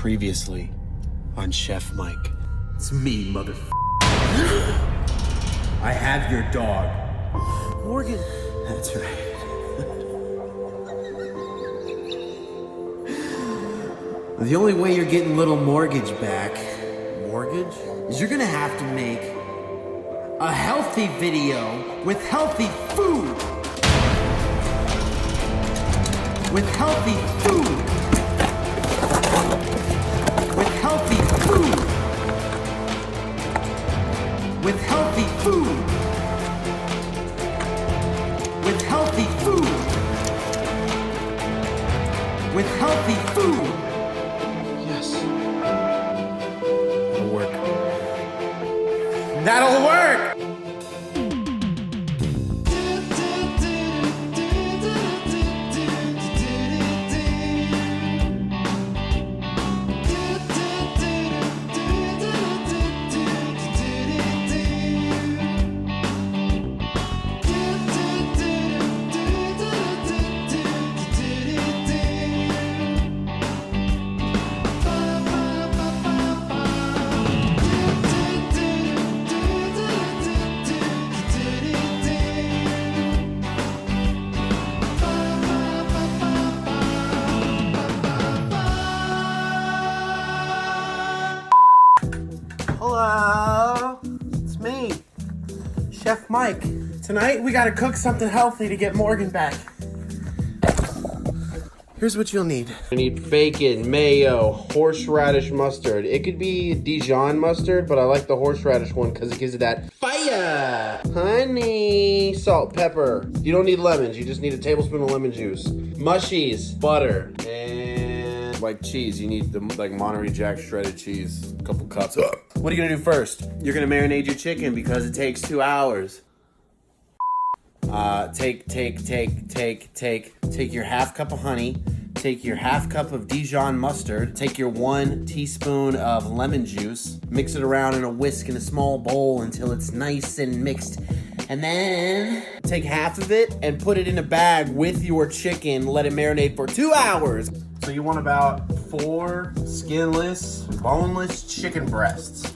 Previously on Chef Mike. It's me, motherfucker. I have your dog. Morgan. That's right. The only way you're getting little mortgage back, is you're gonna have to make a healthy video with healthy food. With healthy food. With healthy food. With healthy food. With healthy food. With healthy food. Yes. It'll work. That'll work! Hello, it's me, Chef Mike. Tonight we gotta cook something healthy to get Morgan back. Here's what you'll need. I need bacon, mayo, horseradish mustard. It could be Dijon mustard, but I like the horseradish one because it gives it that fire. Honey, salt, pepper. You don't need lemons. You just need a tablespoon of lemon juice. Mushies, butter, and like cheese, you need the like Monterey Jack shredded cheese, a couple cups. What are you gonna do first? You're gonna marinate your chicken because it takes 2 hours. Take your half cup of honey, take your half cup of Dijon mustard, take your 1 teaspoon of lemon juice, mix it around in a whisk in a small bowl until it's nice and mixed, and then take half of it and put it in a bag with your chicken, let it marinate for 2 hours. So you want about 4 skinless, boneless chicken breasts.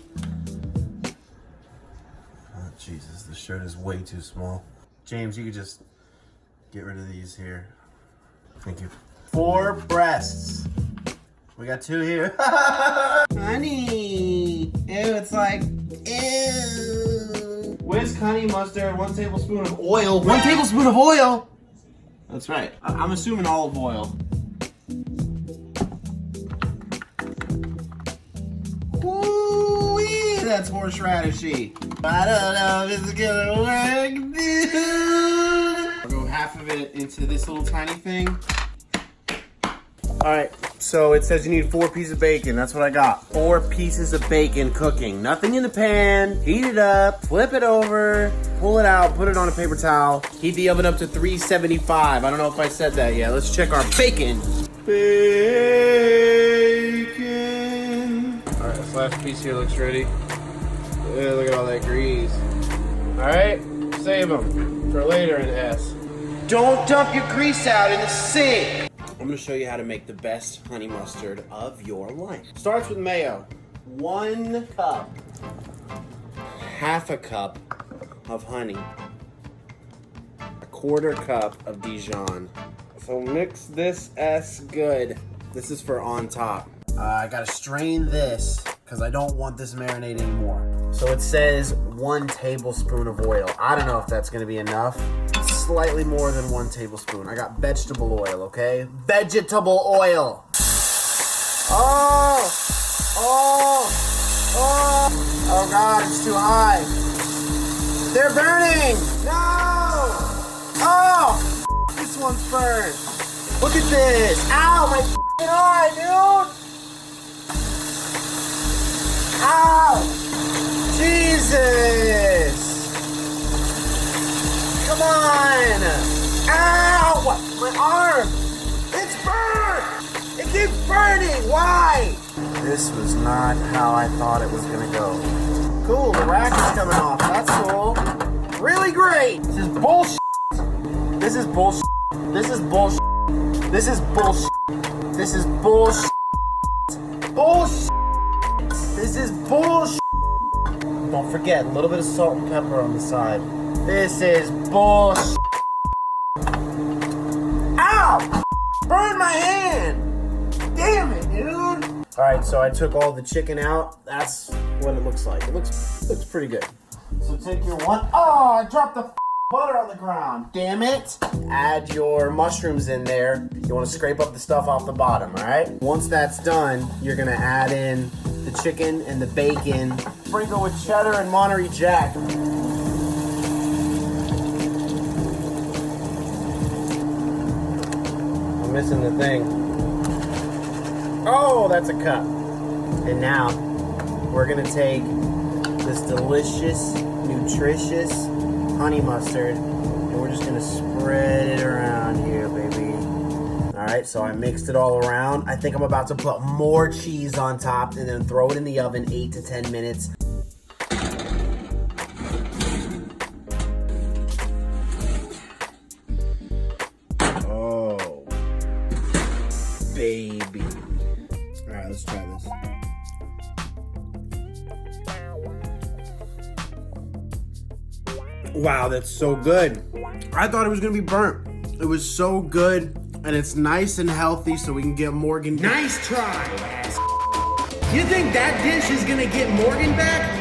Oh, Jesus, the shirt is way too small. James, you could just get rid of these here. Thank you. 4 breasts. We got 2 here. Honey. Ew, it's like, ew. Whisk, honey, mustard, 1 tablespoon of oil. 1 tablespoon of oil? That's right. I'm assuming olive oil. Ooh-wee, that's horseradishy. I don't know if it's gonna work, dude. I'll go half of it into this little tiny thing. All right, so it says you need 4 pieces of bacon. That's what I got. 4 pieces of bacon cooking. Nothing in the pan. Heat it up, flip it over, pull it out, put it on a paper towel. Heat the oven up to 375. I don't know if I said that yet. Let's check our bacon. Bacon. all right, this last piece here looks ready. Yeah, look at all that grease. All right, save them for later in S. Don't dump your grease out in the sink. I'm gonna show you how to make the best honey mustard of your life. Starts with mayo. 1 cup. Half a cup of honey. 1/4 cup of Dijon. So mix this S good. This is for on top. I gotta strain this because I don't want this marinade anymore. So it says 1 tablespoon of oil. I don't know if that's gonna be enough. Slightly more than 1 tablespoon. I got vegetable oil, okay? Vegetable oil. Oh! Oh! Oh! Oh God, it's too high. They're burning! No! Oh! This one's burned. Look at this. Ow, my eye, dude! Ow! Jesus! Come on! Ow! My arm! It's burned! It keeps burning! Why? This was not how I thought it was gonna go. Cool, the rack is coming off. That's cool. Really great! This is bullshit! This is bullshit! This is bullshit! This is bullshit! This is bullshit! bullshit. This is bullshit. Don't forget, a little bit of salt and pepper on the side. This is bullshit. Ow! Burn my hand! Damn it, dude! Alright, so I took all the chicken out. That's what it looks like. It looks pretty good. So take your one. Oh, I dropped the butter on the ground. Damn it. Add your mushrooms in there. You want to scrape up the stuff off the bottom, alright? Once that's done, you're going to add in the chicken and the bacon. Sprinkle with cheddar and Monterey Jack. I'm missing the thing. Oh, that's a cup. And now, we're going to take this delicious, nutritious honey mustard, and we're just gonna spread it around here, baby. All right, so I mixed it all around. I think I'm about to put more cheese on top and then throw it in the oven 8 to 10 minutes. Oh, baby. All right, let's try this. Wow, that's so good. I thought it was gonna be burnt. It was so good, and it's nice and healthy, so we can get Morgan back. Nice try. You think that dish is gonna get Morgan back?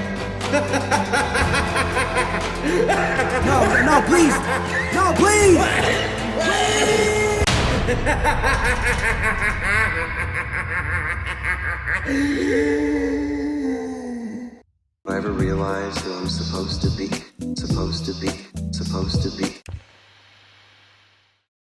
No, please! No, please! I ever realized who I'm supposed to be.